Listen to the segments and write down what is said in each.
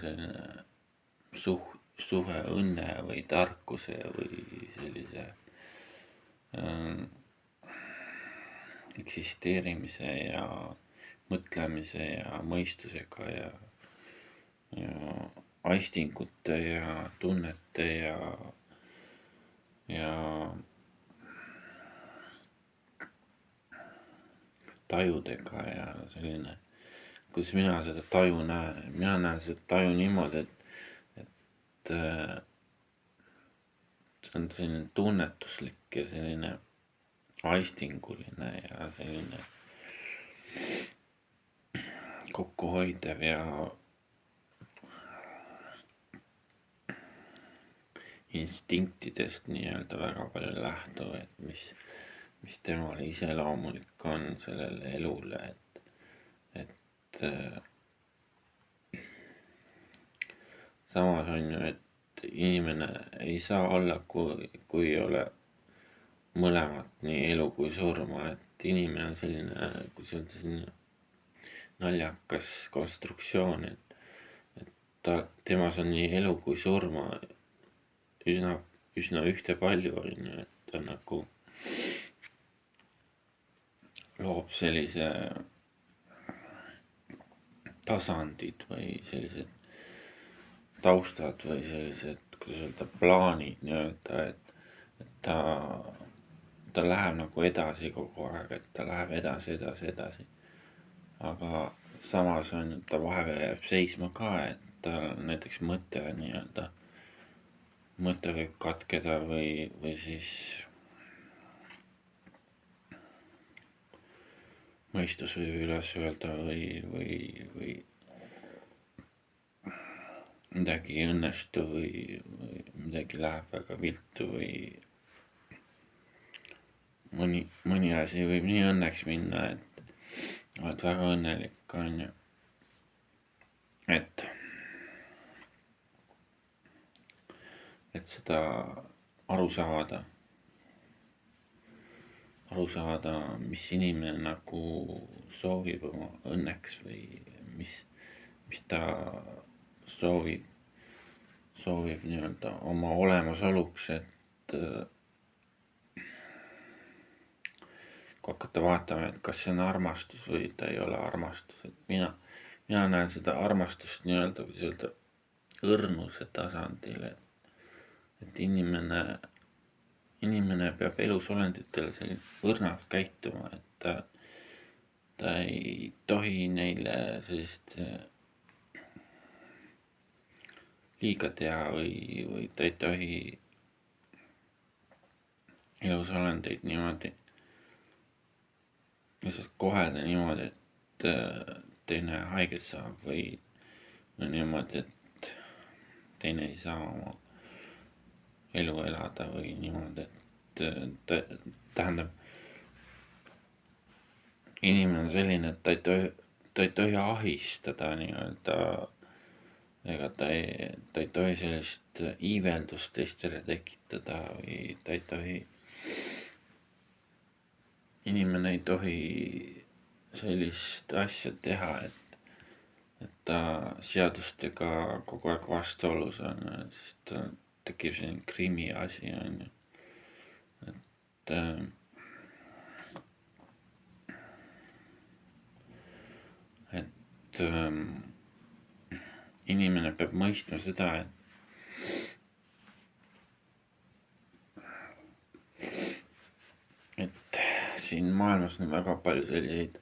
selline suhe õnne või tarkuse või sellise eksisteerimise ja mõtlemise ja mõistusega ja aistingute ja tunnete ja tajudega ja selline, kuidas mina seda taju näen. Mina näen seda taju niimoodi, et see on selline tunnetuslik ja selline aistinguline ja selline kokkuhoidev ja instinktidest nii-öelda väga palju lähtuv, et mis temale iseloomulik on sellele elule, et samas on ju, et inimene ei saa olla, kui ei ole mõlemat, nii elu kui surma, et inimene on selline, kuidas öelda, selline naljakas konstruktsioon, et temas on nii elu kui surma üsna ühtepalju, on ju, et ta nagu loob sellise tasandid või sellised taustad või sellised, kuidas öelda, plaanid nii-öelda, et ta läheb nagu edasi kogu aeg, et ta läheb edasi. Aga samas on, ta vahepeal jääb seisma ka, et tal näiteks mõte võib katkeda või siis mõistus võib üles öelda või midagi ei õnnestu või midagi läheb väga viltu või mõni asi võib nii õnneks minna, et oled väga õnnelik, on ju. Et seda aru saada, mis inimene nagu soovib oma õnneks või mis ta soovib nii-öelda oma olemasoluks, et kui hakata vaatama, et kas see on armastus või ta ei ole armastus, et mina näen seda armastust nii-öelda, kuidas öelda, õrnuse tasandil, et inimene peab elusolenditele selline õrnalt käituma, et ta ei tohi neile sellist liiga teha või ta ei tohi elusolendeid niimoodi lihtsalt kohelda niimoodi, et teine haiget saab või niimoodi, et teine ei saa oma elu elada või niimoodi, et tähendab, inimene on selline, et ta ei tohi ahistada nii-öelda, ega ta ei tohi sellist iiveldust teistele tekitada või ta ei tohi, inimene ei tohi sellist asja teha, et ta seadustega kogu aeg vastuolus on, sest tekib selline krimi asi, on ju, et inimene peab mõistma seda, et siin maailmas on väga palju selliseid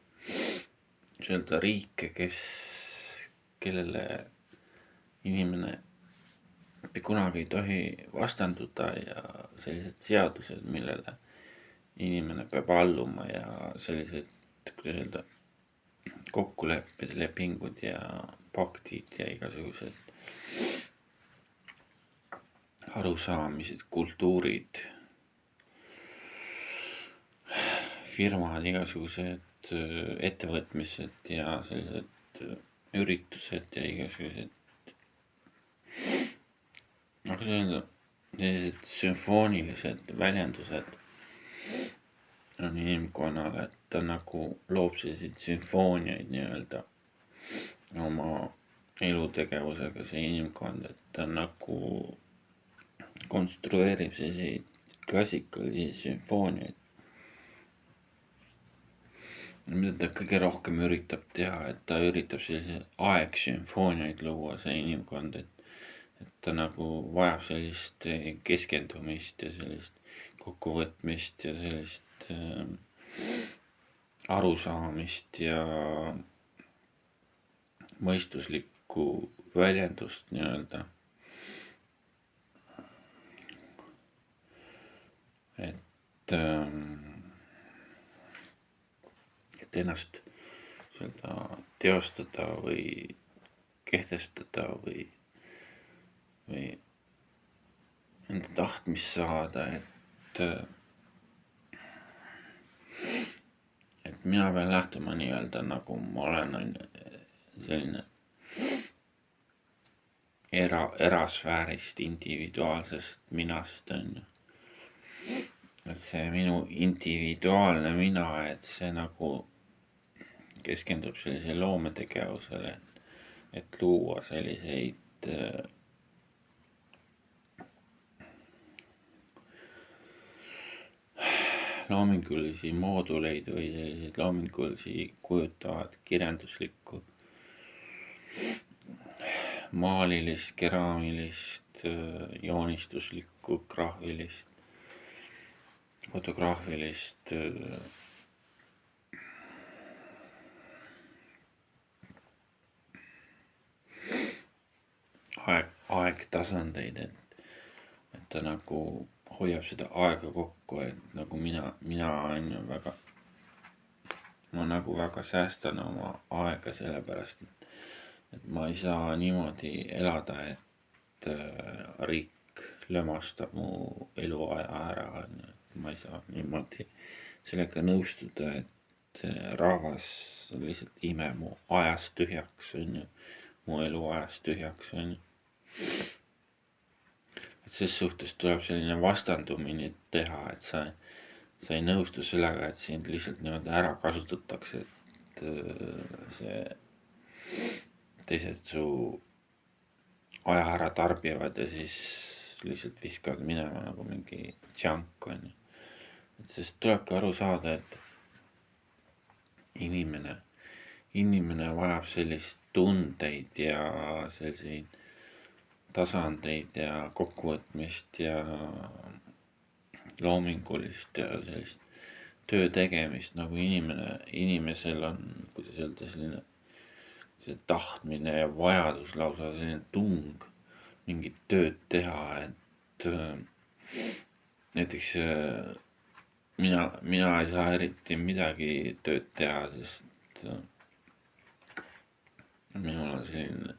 nii-öelda riike, kellele inimene mitte kunagi ei tohi vastanduda ja sellised seadused, millele inimene peab alluma ja sellised, kuidas öelda, kokkulepped, lepingud ja paktid ja igasugused arusaamised, kultuurid, firmad, igasugused ettevõtmised ja sellised üritused ja igasugused, aga sellised sümfoonilised väljendused on inimkonnale, et ta nagu loob selliseid sümfooniaid nii-öelda oma elutegevusega see inimkond, et ta nagu konstrueerib selliseid klassikalisi sümfooniaid, mida ta kõige rohkem üritab teha, et ta üritab selliseid aegsümfooniaid luua, see inimkond, et ta nagu vajab sellist keskendumist ja sellist kokkuvõtmist ja sellist arusaamist ja mõistuslikku väljendust nii-öelda. Et ennast seda teostada või kehtestada või enda tahtmist saada, et mina pean lähtuma nii-öelda nagu ma olen selline erasfäärist, individuaalsest minast on ju. Et see minu individuaalne mina, et see nagu keskendub sellise loometegevusele, et luua selliseid loomingulisi mooduleid või selliseid loomingulisi kujutavad kirjanduslikku, maalilist, keraamilist, joonistuslikku, graafilist, fotograafilist aegtasandeid, et ta nagu hoiab seda aega kokku, et nagu mina on ju ma nagu väga säästan oma aega, sellepärast et ma ei saa niimoodi elada, et riik lömastab mu eluaja ära, ma ei saa niimoodi sellega nõustuda, et rahvas lihtsalt imeb mu ajast tühjaks, on ju, mu eluajast tühjaks, on ju. Et ses suhtes tuleb selline vastandumine teha, et sa ei nõustu sellega, et sind lihtsalt niimoodi ära kasutatakse, et see teised su aja ära tarbivad ja siis lihtsalt viskavad minema nagu mingi junk, on ju. Et sest tulebki aru saada, et inimene vajab sellist tundeid ja selliseid tasandeid ja kokkuvõtmist ja loomingulist ja sellist töö tegemist, nagu inimesel on, kuidas öelda, selline see tahtmine ja vajadus, lausa selline tung mingit tööd teha, et näiteks mina ei saa eriti midagi tööd teha, sest minul on selline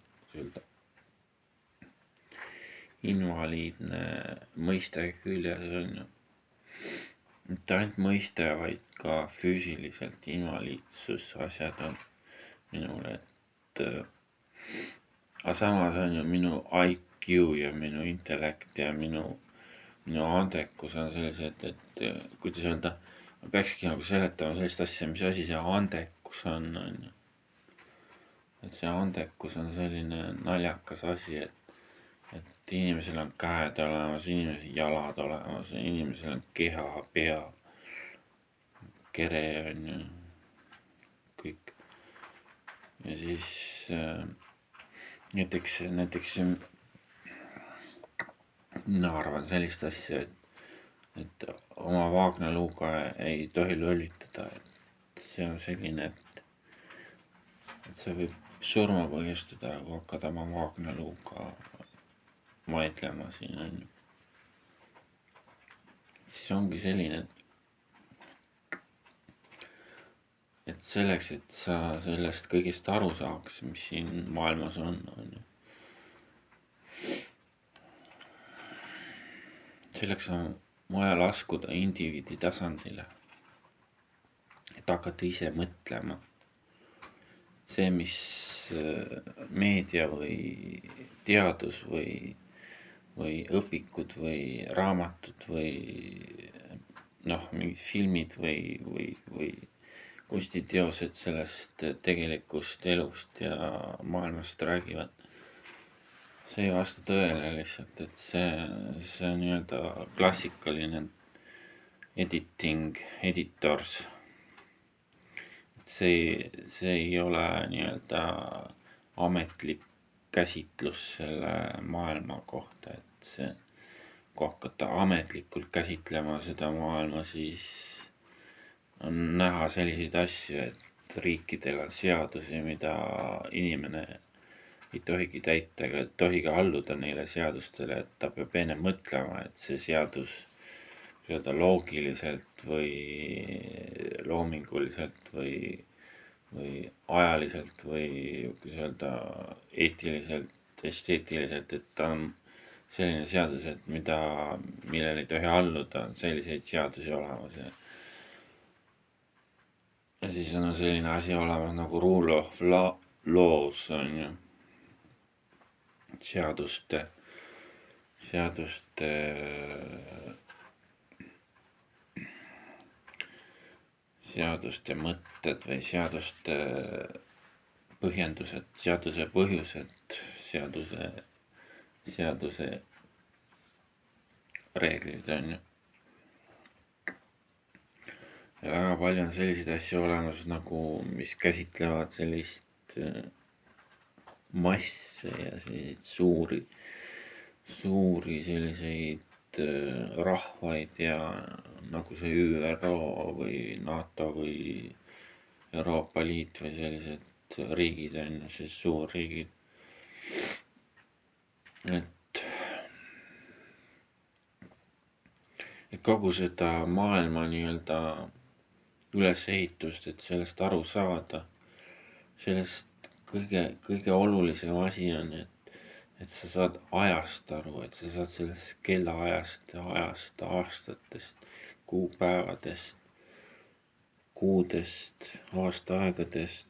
invaliidne mõiste küljes, on ju. Mitte ainult mõiste, vaid ka füüsiliselt invaliidsus asjad on minul, et aga samas on ju minu IQ ja minu intellekt ja minu andekus on sellised, et kuidas öelda, ma peakski nagu seletama sellist asja, mis asi see andekus on ju. Et see andekus on selline naljakas asi, et inimesel on käed olemas, inimesel jalad olemas, inimesel on keha, pea, kere on ju, kõik. Ja siis näiteks mina arvan sellist asja, et oma vaagnaluuga ei tohi lollitada, et see on selline, et see võib surma põhjustada, kui hakkad oma vaagnaluuga vaidlema siin, on ju. Siis ongi selline, et selleks, et sa sellest kõigest aru saaks, mis siin maailmas on ju. Selleks on vaja laskuda indiviidi tasandile, et hakata ise mõtlema. See, mis meedia või teadus või õpikud või raamatud või mingid filmid või kunstiteosed sellest tegelikust elust ja maailmast räägivad. See ei vasta tõele lihtsalt, et see on nii-öelda klassikaline editors. See ei ole nii-öelda ametlik käsitlus selle maailma kohta, et see, kui hakata ametlikult käsitlema seda maailma, siis on näha selliseid asju, et riikidel on seadusi, mida inimene ei tohigi täita ega tohigi alluda neile seadustele, et ta peab enne mõtlema, et see seadus öelda loogiliselt või loominguliselt või ajaliselt või öelda eetiliselt, esteetiliselt, et ta on selline seadus, et millele ei tohi alluda, on selliseid seadusi olemas. Ja siis on selline asi olemas nagu rule of laws on ju. Seaduste mõtted või seaduste põhjendused, seaduse põhjused, seaduse reeglid on ju. Ja väga palju on selliseid asju olemas nagu, mis käsitlevad sellist masse ja selliseid suuri selliseid rahvaid ja nagu see ÜRO või NATO või Euroopa Liit või sellised riigid on ju, siis suurriigid. Et kogu seda maailma nii-öelda ülesehitust, et sellest aru saada, sellest kõige olulisem asi on, et sa saad ajast aru, et sa saad sellest kellaajast, aastatest, kuupäevadest, kuudest, aastaaegadest,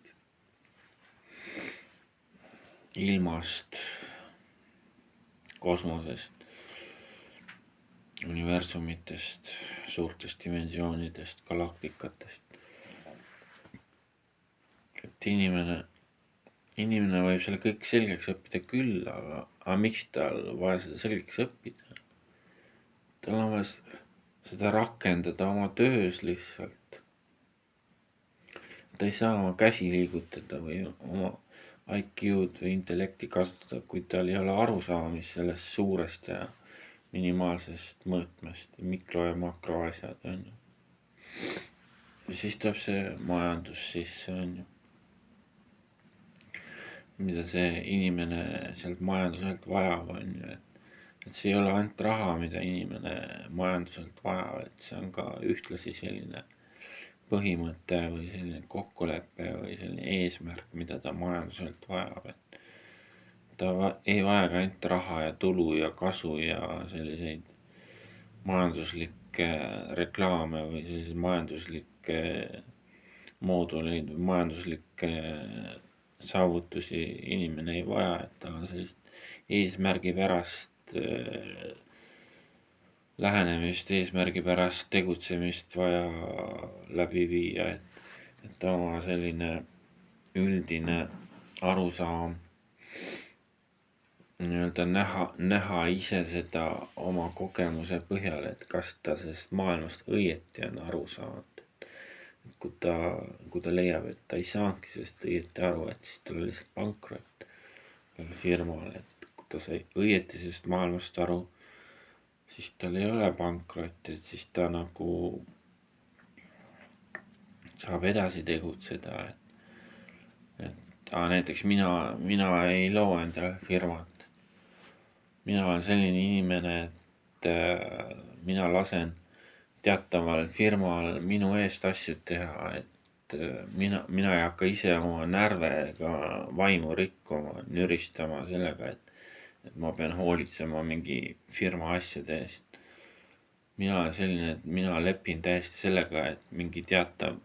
ilmast, kosmosest, universumitest, suurtest dimensioonidest, galaktikatest. Et inimene võib selle kõik selgeks õppida küll, aga miks tal vaja seda selgeks õppida? Tal on vaja seda rakendada oma töös lihtsalt. Ta ei saa oma käsi liigutada või oma IQ-d või intellekti kasutada, kui tal ei ole arusaamist sellest suurest ja minimaalsest mõõtmest, mikro- ja makroasjad on ju. Ja siis tuleb see majandus sisse on ju. Mida see inimene sealt majanduselt vajab on ju, et see ei ole ainult raha, mida inimene majanduselt vajab, et see on ka ühtlasi selline põhimõte või selline kokkulepe või selline eesmärk, mida ta majanduselt vajab, et ta ei vaja ka ainult raha ja tulu ja kasu ja selliseid majanduslikke reklaame või selliseid majanduslikke mooduleid või majanduslikke saavutusi inimene ei vaja, et tal on sellist eesmärgipärast lähenemist, eesmärgipärast tegutsemist vaja läbi viia, et oma selline üldine arusaam nii-öelda näha ise seda oma kogemuse põhjal, et kas ta sellest maailmast õieti on aru saanud. Kui ta leiab, et ta ei saanudki sellest õieti aru, et siis tal oli lihtsalt pankrot firmal, et kui ta sai õieti sellest maailmast aru, siis tal ei ole pankrotti, et siis ta nagu saab edasi tegutseda, et näiteks mina ei loo endale firmat. Mina olen selline inimene, et mina lasen teataval firmal minu eest asju teha, et mina ei hakka ise oma närve ega vaimu rikkuma, nüristama sellega, et ma pean hoolitsema mingi firma asjade eest. Mina olen selline, et mina lepin täiesti sellega, et mingi teatav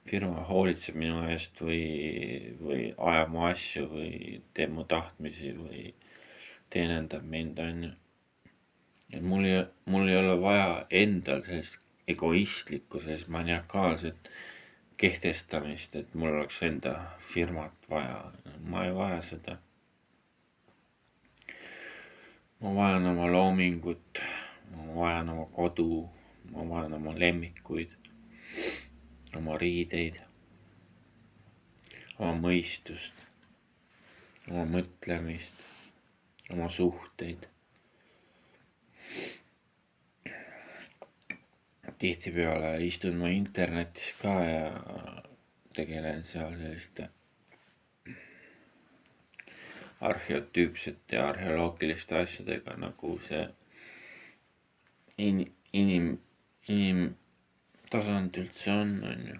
firma hoolitseb minu eest või ajab mu asju või teeb mu tahtmisi või teenendab mind, on ju. Ja mul ei ole vaja endal sellist egoistlikku, sellist maniakaalset kehtestamist, et mul oleks enda firmat vaja. Ma ei vaja seda. Ma vajan oma loomingut, ma vajan oma kodu, ma vajan oma lemmikuid, oma riideid, oma mõistust, oma mõtlemist, oma suhteid. Tihtipeale istun ma internetis ka ja tegelen seal selliste arheotüüpsete ja arheoloogiliste asjadega, nagu see inimtasand üldse on ju.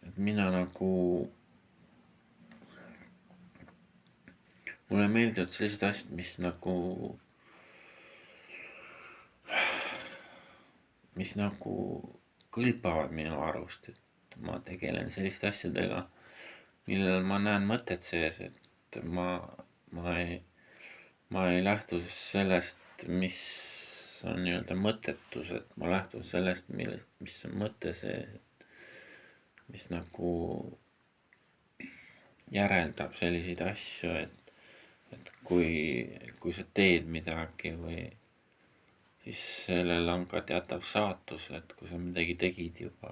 Et mina nagu, mulle meeldivad sellised asjad, mis nagu kõlbavad minu arust, et ma tegelen selliste asjadega, millel ma näen mõtet sees, et ma ei lähtu sellest, mis on nii-öelda mõttetus, et ma lähtun sellest, mis on mõte sees, mis nagu järeldab selliseid asju, et kui sa teed midagi või siis sellel on ka teatav saatus, et kui sa midagi tegid juba,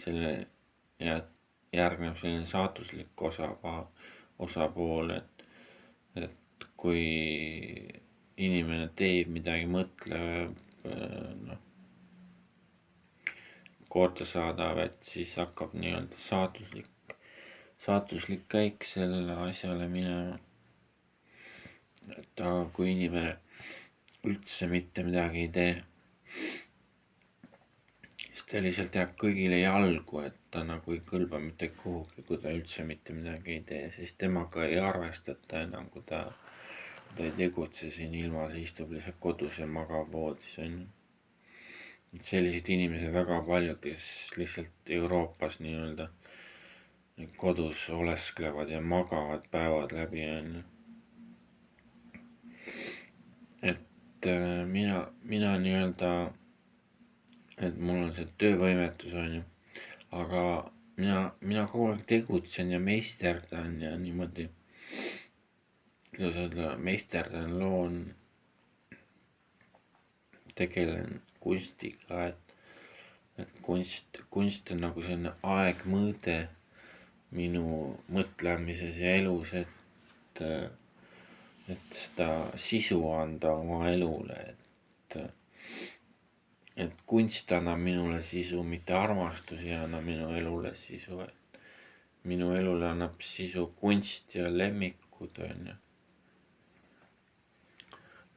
selle järgneb selline saatuslik osapool, et kui inimene teeb midagi, mõtleb, korda saadab, et siis hakkab nii-öelda saatuslik käik sellele asjale minema. Et aga kui inimene üldse mitte midagi ei tee, siis ta lihtsalt jääb kõigile jalgu, et ta nagu ei kõlba mitte kuhugi, kui ta üldse mitte midagi ei tee, siis temaga ei arvestata enam, kui ta ei tegutse siin ilmas, istub lihtsalt kodus ja magab voodis, on ju. Sellised inimesed väga palju, kes lihtsalt Euroopas nii-öelda kodus olesklevad ja magavad päevad läbi, on ju. Et mina nii-öelda, et mul on see töövõimetus, on ju, aga mina kogu aeg tegutsen ja meisterdan ja niimoodi, kuidas öelda, meisterdan, loon, tegelen kunstiga, et kunst on nagu selline aegmõõde minu mõtlemises ja elus, et seda sisu anda oma elule, et kunst annab minule sisu, mitte armastus ei anna minu elule sisu, et minu elule annab sisu kunst ja lemmikud, on ju.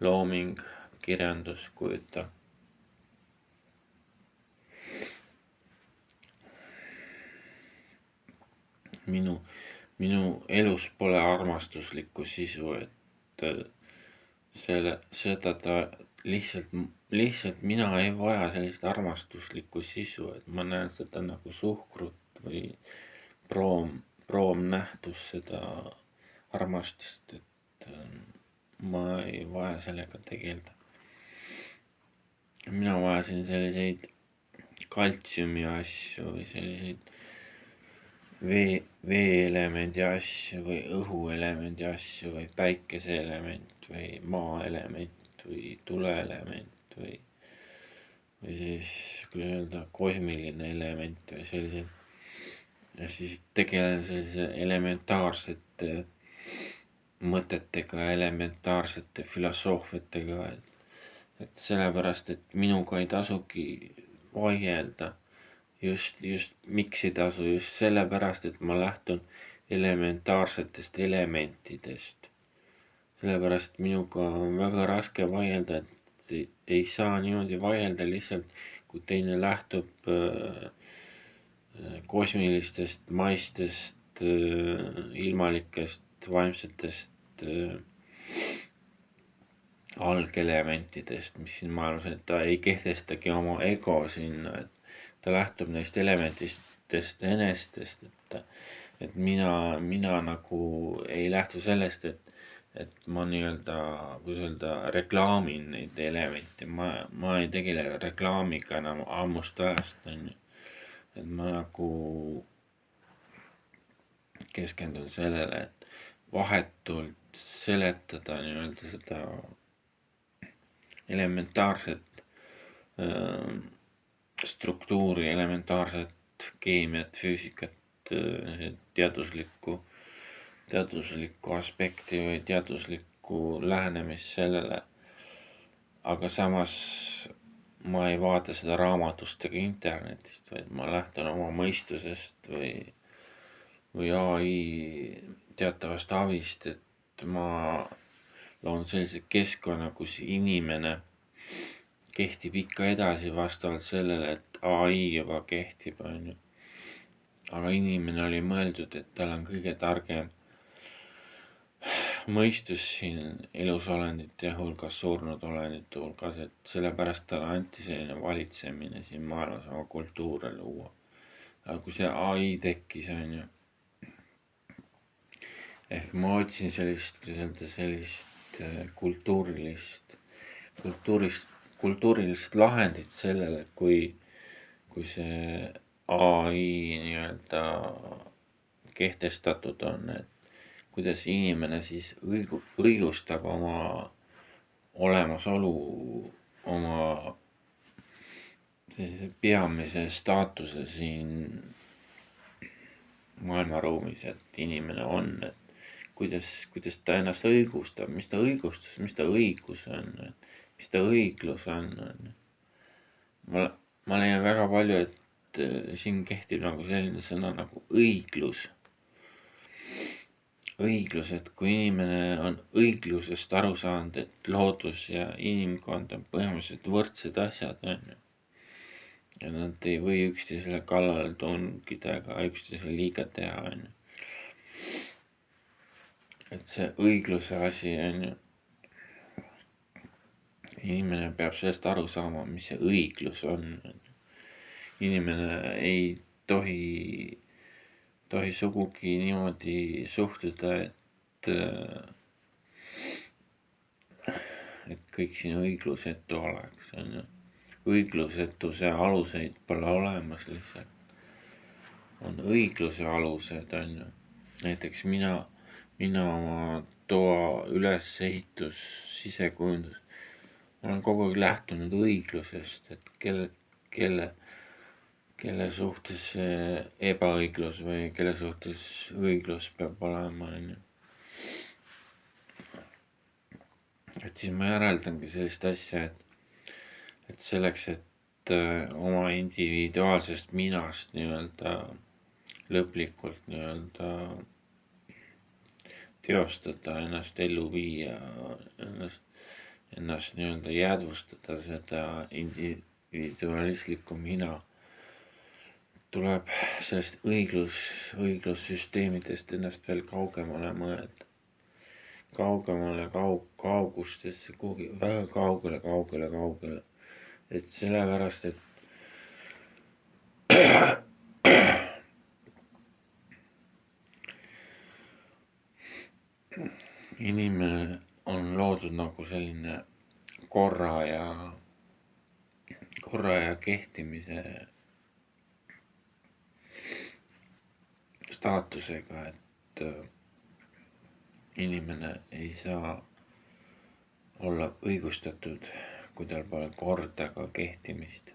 Looming, kirjandus, kujuta. Minu elus pole armastuslikku sisu, et seda ta lihtsalt mina ei vaja sellist armastuslikku sisu, et ma näen seda nagu suhkrut või proomnähtus, seda armastust, et ma ei vaja sellega tegeleda. Mina vajasin selliseid kaltsiumi asju või selliseid veeelemendi asju või õhuelemendi asju või päikeseelement või maaelement või tuleelement või siis, kuidas öelda, kosmiline element või sellised. Ja siis tegelen sellise elementaarsete mõtetega, elementaarsete filosoofiatega, et sellepärast, et minuga ei tasugi vaielda. Just miks ei tasu, just sellepärast, et ma lähtun elementaarsetest elementidest. Sellepärast minuga on väga raske vaielda, et ei saa niimoodi vaielda lihtsalt, kui teine lähtub kosmilistest, maistest, ilmalikest, vaimsetest algelementidest, mis siin maailmas, et ta ei kehtestagi oma ego sinna, et ta lähtub neist elementidest enestest, et mina nagu ei lähtu sellest, et ma nii-öelda, kuidas öelda, reklaamin neid elemente, ma ei tegele reklaamiga enam ammust ajast, on ju. et ma nagu keskendun sellele, et vahetult seletada nii-öelda seda elementaarset struktuuri, elementaarset keemiat, füüsikat, teaduslikku aspekti või teaduslikku lähenemist sellele. Aga samas ma ei vaata seda raamatust ega internetist, vaid ma lähtun oma mõistusest või AI teatavast avist, et ma loon sellise keskkonna, kus inimene kehtib ikka edasi vastavalt sellele, et AI juba kehtib, on ju. Aga inimene oli mõeldud, et tal on kõige targem mõistus siin elusolendite hulgas, surnud olendite hulgas, et sellepärast talle anti selline valitsemine siin maailmas, oma kultuure luua. Aga kui see AI tekkis, on ju, ehk ma otsin sellist kultuurilist lahendit sellele, kui see AI nii-öelda kehtestatud on, et kuidas inimene siis õigustab oma olemasolu, oma peamise staatuse siin maailmaruumis, et inimene on, et kuidas ta ennast õigustab, mis ta õigustus, mis ta õigus on, mis ta õiglus on. Ma leian väga palju, et siin kehtib nagu selline sõna nagu õiglus. Õiglus, et kui inimene on õiglusest aru saanud, et loodus ja inimkond on põhimõtteliselt võrdsed asjad, on ju. Ja nad ei või üksteisele kallale tungida ega üksteisele liiga teha, on ju. Et see õigluse asi, on ju. Inimene peab sellest aru saama, mis see õiglus on. Inimene ei tohi sugugi niimoodi suhtuda, et kõik siin õiglusetu oleks, on ju. Õiglusetuse aluseid pole olemas lihtsalt. On õigluse alused, on ju. Näiteks mina oma toa ülesehitus, sisekujundus, ma olen kogu aeg lähtunud õiglusest, et kelle suhtes ebaõiglus või kelle suhtes õiglus peab olema, on ju. Et siis ma järeldangi sellist asja, et selleks, et oma individuaalsest minast nii-öelda lõplikult nii-öelda teostada, ennast ellu viia, ennast nii-öelda jäädvustada, seda individualistlikku mina, tuleb sellest õiglussüsteemidest ennast veel kaugemale mõelda. Kaugustesse, kuhugi väga kaugele. Et sellepärast, et inimene on loodud nagu selline korra ja kehtimise staatusega, et inimene ei saa olla õigustatud, kui tal pole korda ega kehtimist.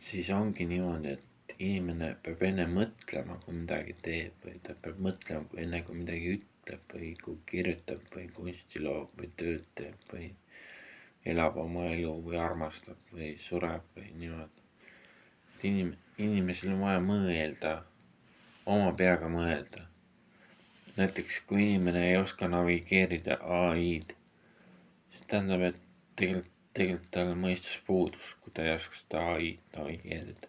Siis ongi niimoodi, et inimene peab enne mõtlema, kui midagi teeb, või ta peab mõtlema enne, kui midagi ütleb või kui kirjutab või kunsti loob või tööd teeb või elab oma elu või armastab või sureb või niimoodi. Inimesel on vaja mõelda, oma peaga mõelda. Näiteks kui inimene ei oska navigeerida AI-d, siis tähendab, et tegelikult tal mõistus puudus, kui ta ei oska seda AI-d navigeerida.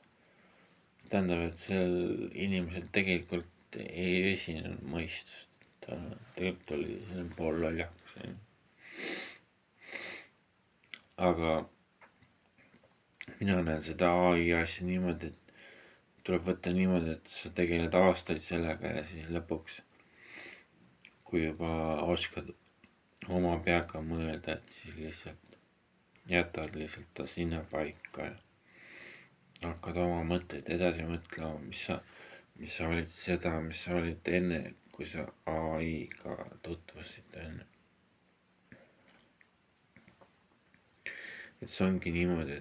Tähendab, et sel inimesel tegelikult ei esinenud mõistust, ta tegelikult oli selline pool loljakas. Aga mina näen seda AI asja niimoodi, et tuleb võtta niimoodi, et sa tegeled aastaid sellega ja siis lõpuks, kui juba oskad oma peaga mõelda, et siis lihtsalt jätad ta sinna paika ja hakkad oma mõtteid edasi mõtlema, mis sa olid seda, mis sa olid enne, kui sa ai-ga tutvusid, on ju. Et see ongi niimoodi,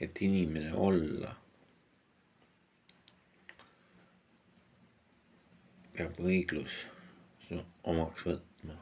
et inimene olla peab õiglus omaks võtma.